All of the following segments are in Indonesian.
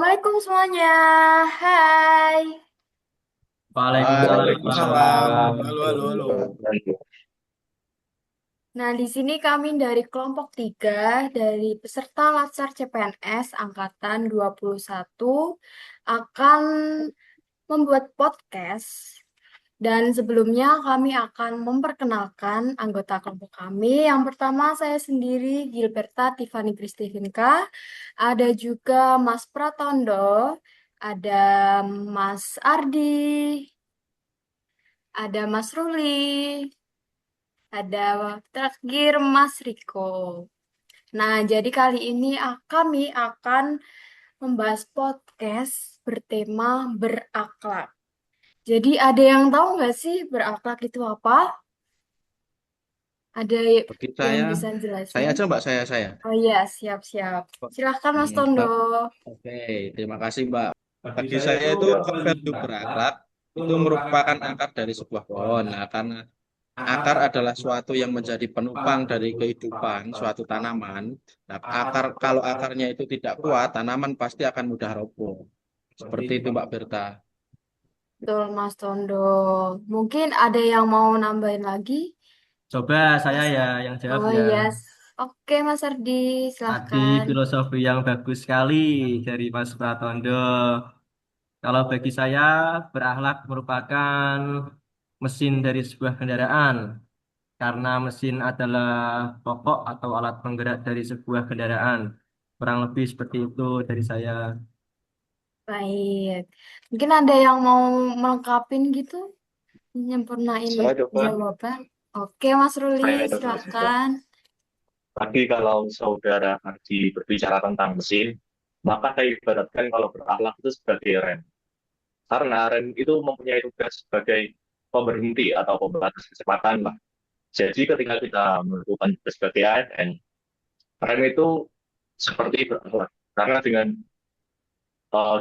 Assalamualaikum semuanya. Hai. Waalaikumsalam Waalaikumsalam. warahmatullahi Halo, halo, halo. Nah, di sini kami dari kelompok 3 dari peserta Latsar CPNS Angkatan 21 akan membuat podcast. Dan sebelumnya kami akan memperkenalkan anggota kelompok kami. Yang pertama saya sendiri Gilberta Tiffany Kristivinka. Ada juga Mas Pratondo, ada Mas Ardi, ada Mas Ruli, ada terakhir Mas Riko. Nah, jadi kali ini kami akan membahas podcast bertema berakhlak. Jadi ada yang tahu nggak sih berakhlak itu apa? Ada Bagi yang saya, bisa saya jelasin? aja Mbak, saya. Oh iya, siap-siap. Silahkan Mas Tondo. Bab, oke, terima kasih Mbak. Bagi saya itu value berakhlak itu merupakan akar dari sebuah pohon. Nah, karena akar adalah suatu yang menjadi penopang dari kehidupan suatu tanaman. Nah, kalau akarnya itu tidak kuat, tanaman pasti akan mudah roboh. Seperti itu Mbak Berta. Betul Mas Tondo. Mungkin ada yang mau nambahin lagi? Coba saya Mas. ya yang jawab Oh ya. iya. Oke Mas Ardi, Tadi silahkan. filosofi yang bagus sekali dari Mas Pratondo. Kalau bagi saya, berakhlak merupakan mesin dari sebuah kendaraan. Karena mesin adalah pokok atau alat penggerak dari sebuah kendaraan. Kurang lebih seperti itu dari saya. Baik. Mungkin ada yang mau melengkapin gitu? Menyempurnain Saya coba, jawaban? Oke Mas Ruli, saya coba. silahkan. Tadi kalau saudara Ardi berbicara tentang mesin, maka saya ibaratkan kalau berakhlak itu sebagai rem. Karena rem itu mempunyai tugas sebagai pemberhenti atau pembatas kecepatan lah. Jadi ketika kita melakukan tugas sebagai ASN, rem itu seperti berakhlak. Karena dengan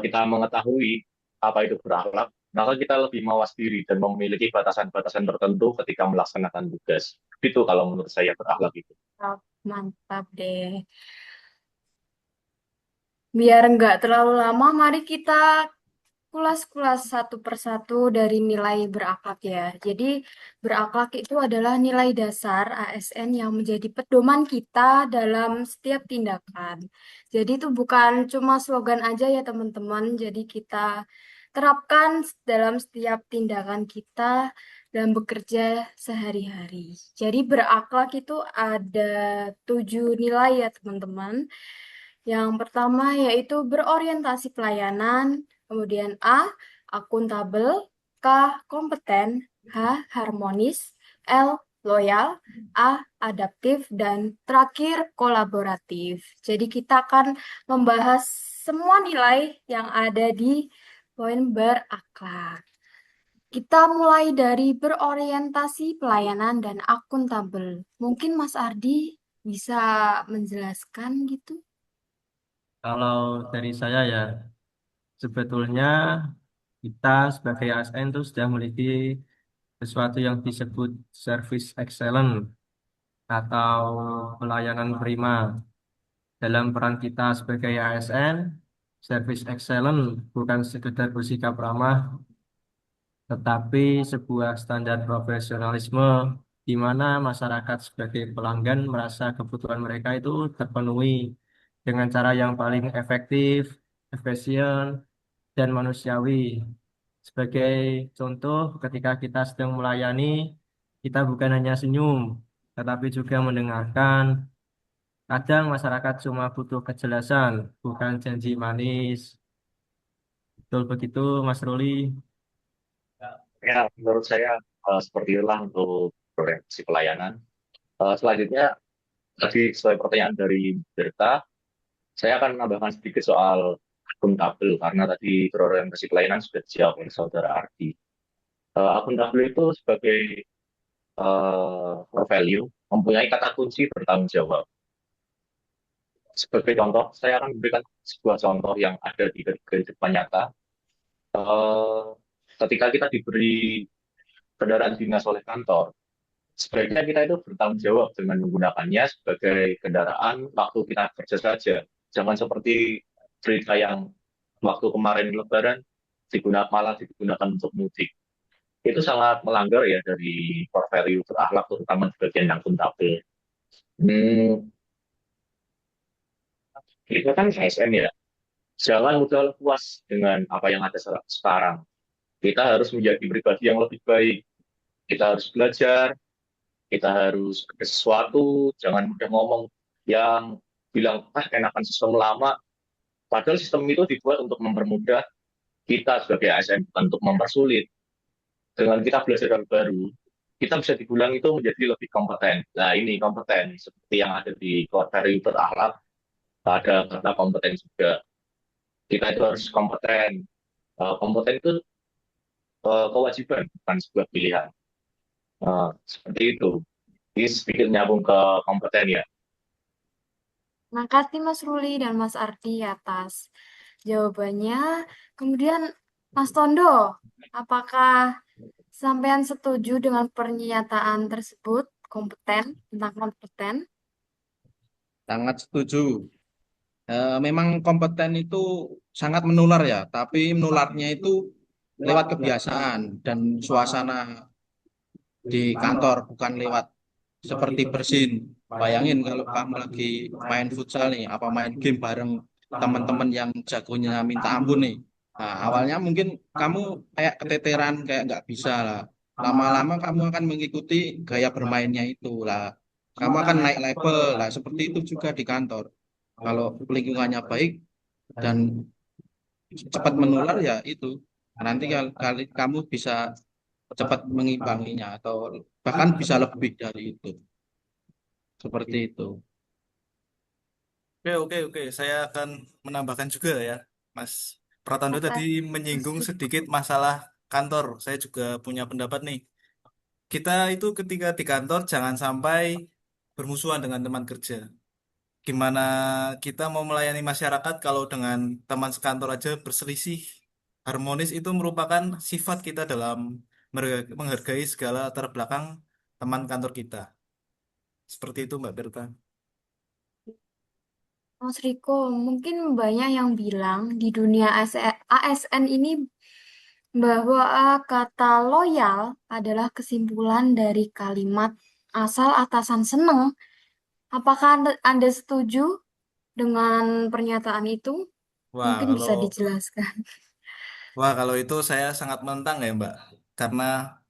kita mengetahui apa itu berakhlak, maka kita lebih mawas diri dan memiliki batasan-batasan tertentu ketika melaksanakan tugas. Itu kalau menurut saya berakhlak itu. Mantap, mantap deh. Biar nggak terlalu lama, mari kita kulas-kulas satu persatu dari nilai berakhlak ya. Jadi berakhlak itu adalah nilai dasar ASN yang menjadi pedoman kita dalam setiap tindakan. Jadi itu bukan cuma slogan aja ya teman-teman. Jadi kita terapkan dalam setiap tindakan kita dan bekerja sehari-hari. Jadi berakhlak itu ada 7 nilai ya teman-teman. Yang pertama yaitu berorientasi pelayanan, kemudian A, akuntabel, K, kompeten, H, harmonis, L, loyal, A, adaptif, dan terakhir kolaboratif. Jadi kita akan membahas semua nilai yang ada di poin berakhlak. Kita mulai dari berorientasi pelayanan dan akuntabel. Mungkin Mas Ardi bisa menjelaskan gitu? Kalau dari saya ya, sebetulnya kita sebagai ASN itu sudah memiliki sesuatu yang disebut service excellent atau pelayanan prima. Dalam peran kita sebagai ASN, service excellent bukan sekedar bersikap ramah, tetapi sebuah standar profesionalisme di mana masyarakat sebagai pelanggan merasa kebutuhan mereka itu terpenuhi dengan cara yang paling efektif, efisien, dan manusiawi. Sebagai contoh, ketika kita sedang melayani, kita bukan hanya senyum, tetapi juga mendengarkan. Kadang masyarakat cuma butuh kejelasan, bukan janji manis. Betul begitu, Mas Ruli. Ya, menurut saya seperti itulah untuk orientasi pelayanan. Selanjutnya, tadi sesuai pertanyaan dari Berta, saya akan menambahkan sedikit soal akuntabel, karena tadi berorientasi pelayanan sudah dijawab oleh saudara Ardi. Akuntabel itu sebagai core value, mempunyai kata kunci bertanggung jawab. Sebagai contoh, saya akan memberikan sebuah contoh yang ada di kehidupan nyata. Eh, Ketika kita diberi kendaraan dinas oleh kantor, sebaiknya kita itu bertanggung jawab dengan menggunakannya sebagai kendaraan waktu kita kerja saja. Jangan seperti berita yang waktu kemarin Lebaran malah digunakan untuk mudik. Itu sangat melanggar ya dari core value berakhlak, terutama di bagian yang akuntabel. Hmm, kita kan KSN ya, jangan mudah puas dengan apa yang ada sekarang. Kita harus menjadi pribadi yang lebih baik. Kita harus belajar, kita harus ada sesuatu, jangan mudah ngomong yang bilang, enakan sistem lama. Padahal sistem itu dibuat untuk mempermudah kita sebagai ASN, bukan untuk mempersulit. Dengan kita belajar hal baru, kita bisa dibilang itu menjadi lebih kompeten. Nah, ini kompeten, seperti yang ada di core value berakhlak, ada kata kompeten juga. Kita itu harus kompeten. Kompeten itu kewajiban, bukan sebuah pilihan. Seperti itu. Ini sedikit nyambung ke kompeten ya. Makasih Mas Ruli dan Mas Ardi atas jawabannya. Kemudian Mas Tondo, apakah sampean setuju dengan pernyataan tersebut tentang kompeten? Sangat setuju. Memang kompeten itu sangat menular ya, tapi menularnya itu lewat kebiasaan dan suasana di kantor, bukan lewat seperti bersin. Bayangin kalau kamu lagi main futsal nih, apa main game bareng teman-teman yang jagonya minta ampun nih. Nah, awalnya mungkin kamu kayak keteteran, kayak nggak bisa lah. Lama-lama kamu akan mengikuti gaya bermainnya itu lah. Kamu akan naik level lah. Seperti itu juga di kantor. Kalau lingkungannya baik dan cepat menular ya itu. Nanti kali kamu bisa cepat mengimbanginya atau bahkan bisa lebih dari itu. Seperti itu. Oke, oke, oke. Saya akan menambahkan juga ya, Mas Pratanda tadi Makasih Mas menyinggung Riko. sedikit masalah kantor. Saya juga punya pendapat nih. Kita itu ketika di kantor jangan sampai bermusuhan dengan teman kerja. Gimana kita mau melayani masyarakat kalau dengan teman sekantor aja berselisih? Harmonis itu merupakan sifat kita dalam menghargai segala latar belakang teman kantor kita. Seperti itu, Mbak Berta. Mas Riko, mungkin banyak yang bilang di dunia ASN ini bahwa kata loyal adalah kesimpulan dari kalimat asal atasan seneng. Apakah Anda setuju dengan pernyataan itu? Wah, Mungkin kalau bisa dijelaskan. Wah, kalau itu saya sangat menentang ya, Mbak. Karena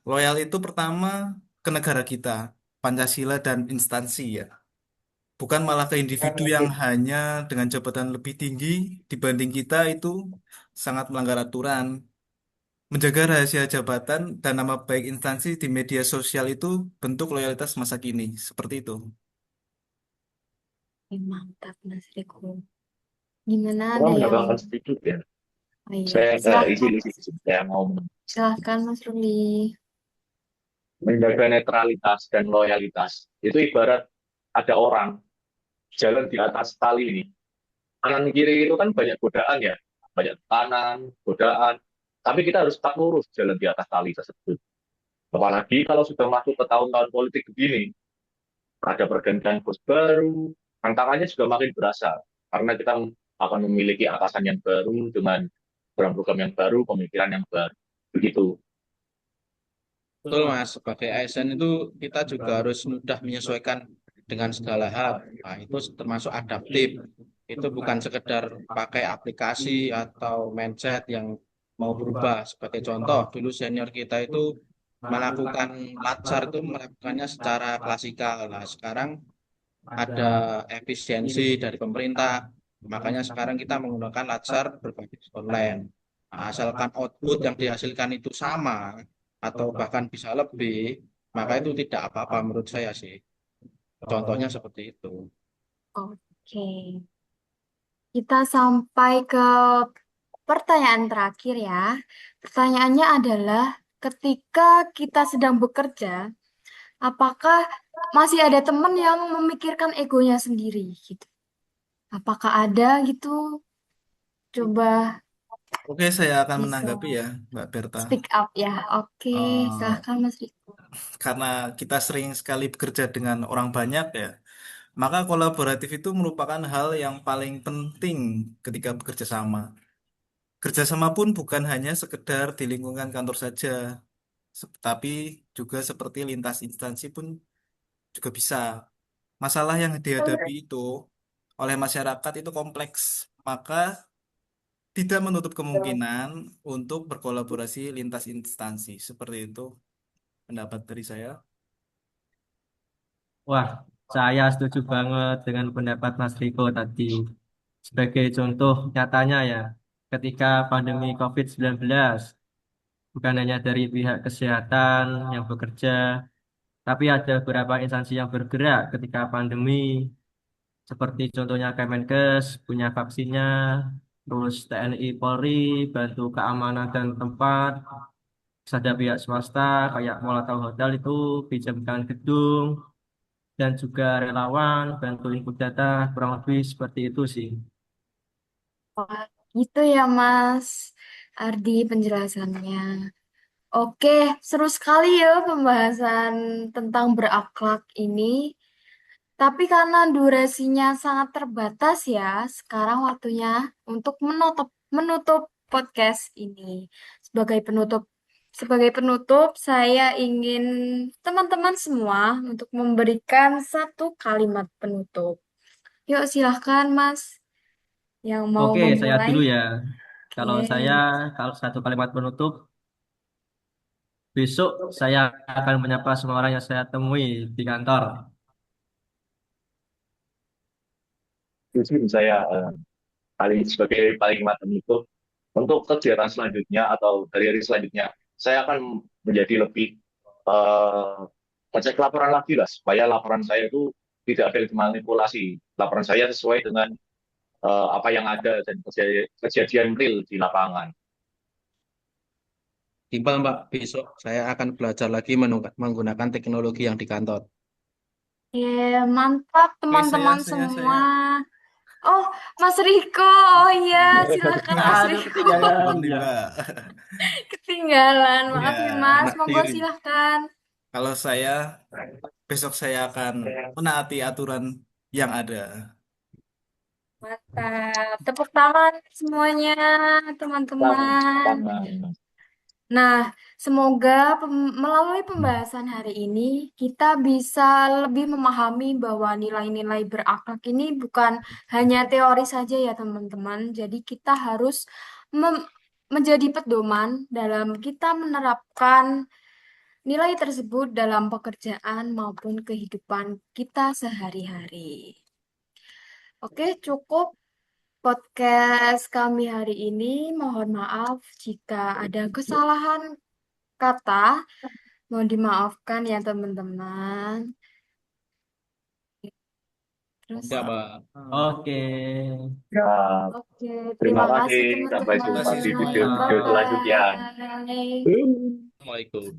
loyal itu pertama ke negara kita, Pancasila dan instansi ya. Bukan malah ke individu yang hanya dengan jabatan lebih tinggi dibanding kita itu sangat melanggar aturan. Menjaga rahasia jabatan dan nama baik instansi di media sosial itu bentuk loyalitas masa kini. Seperti itu. Mantap, Mas Riko. Gimana Saya ada yang... menambahkan sedikit ya. Oh iya, Saya silahkan. saya mau Silahkan, Mas Ruli. menjaga netralitas dan loyalitas. Itu ibarat ada orang jalan di atas tali ini. Kanan kiri itu kan banyak godaan ya, banyak tekanan, godaan. Tapi kita harus tetap lurus jalan di atas tali tersebut. Apalagi kalau sudah masuk ke tahun-tahun politik begini, ada pergantian bos baru, tantangannya juga makin berasa. Karena kita akan memiliki atasan yang baru dengan program-program yang baru, pemikiran yang baru. Begitu. Betul Mas, sebagai ASN itu kita juga harus mudah menyesuaikan dengan segala hal. Nah, itu termasuk adaptif. Itu bukan sekedar pakai aplikasi atau mindset yang mau berubah. Sebagai contoh, dulu senior kita itu melakukan latsar itu melakukannya secara klasikal. Nah, sekarang ada efisiensi dari pemerintah. Makanya sekarang kita menggunakan latsar berbasis online. Nah, asalkan output yang dihasilkan itu sama atau bahkan bisa lebih, maka itu tidak apa-apa menurut saya sih. Contohnya seperti itu. Oke. Kita sampai ke pertanyaan terakhir ya. Pertanyaannya adalah, ketika kita sedang bekerja, apakah masih ada teman yang memikirkan egonya sendiri gitu? Apakah ada gitu? Coba Oke, saya akan bisa menanggapi ya, Mbak Berta. speak up ya. Oke, Eh, silahkan Mas Riko. karena kita sering sekali bekerja dengan orang banyak ya, Maka kolaboratif itu merupakan hal yang paling penting ketika bekerja sama. Kerjasama pun bukan hanya sekedar di lingkungan kantor saja, tapi juga seperti lintas instansi pun juga bisa. Masalah yang dihadapi itu oleh masyarakat itu kompleks, maka tidak menutup kemungkinan untuk berkolaborasi lintas instansi. Seperti itu pendapat dari saya. Wah, saya setuju banget dengan pendapat Mas Riko tadi. Sebagai contoh nyatanya ya, ketika pandemi COVID-19, bukan hanya dari pihak kesehatan yang bekerja, tapi ada beberapa instansi yang bergerak ketika pandemi, seperti contohnya Kemenkes punya vaksinnya, terus TNI Polri bantu keamanan dan tempat, terus ada pihak swasta kayak mall atau hotel itu pinjamkan gedung, dan juga relawan bantu input data, kurang lebih seperti itu sih. Wah, gitu ya Mas Ardi penjelasannya. Oke, seru sekali ya pembahasan tentang berakhlak ini. Tapi karena durasinya sangat terbatas ya, sekarang waktunya untuk menutup podcast ini. Sebagai penutup, sebagai penutup, saya ingin teman-teman semua untuk memberikan satu kalimat penutup. Yuk, silahkan Mas yang mau Oke, saya memulai. dulu ya. Kalau saya, Oke. kalau satu kalimat penutup, besok saya akan menyapa semua orang yang saya temui di kantor. Justru saya kali sebagai paling matang itu untuk kegiatan selanjutnya atau dari hari selanjutnya saya akan menjadi lebih eh, ngecek laporan lagi lah supaya laporan saya itu tidak ada manipulasi. Laporan saya sesuai dengan apa yang ada dan kejadian real di lapangan. Timpal Mbak, besok saya akan belajar lagi menggunakan teknologi yang di kantor. Mantap Oke, teman-teman saya. semua. Oh, Mas Riko. Oh iya, silakan Mas Aduh, Riko. Maaf ketinggalan. nih, Ya. Mbak. Ketinggalan. Ya, Maaf ya Mas. nah, Monggo gini. silahkan. Kalau saya besok saya akan menaati aturan yang ada. Mantap. Tepuk tangan semuanya, teman-teman. Nah, semoga melalui pembahasan hari ini kita bisa lebih memahami bahwa nilai-nilai berakhlak ini bukan hanya teori saja ya teman-teman. Jadi kita harus mem- menjadi pedoman dalam kita menerapkan nilai tersebut dalam pekerjaan maupun kehidupan kita sehari-hari. Oke, cukup podcast kami hari ini. Mohon maaf jika ada kesalahan kata. Mohon dimaafkan ya teman-teman. Terus, Ya, Mbak. Oke. Ya, oke, terima terima kasih kasih. Sampai Terima jumpa kasih di teman-teman. semuanya. video-video selanjutnya. Bye-bye. Assalamualaikum.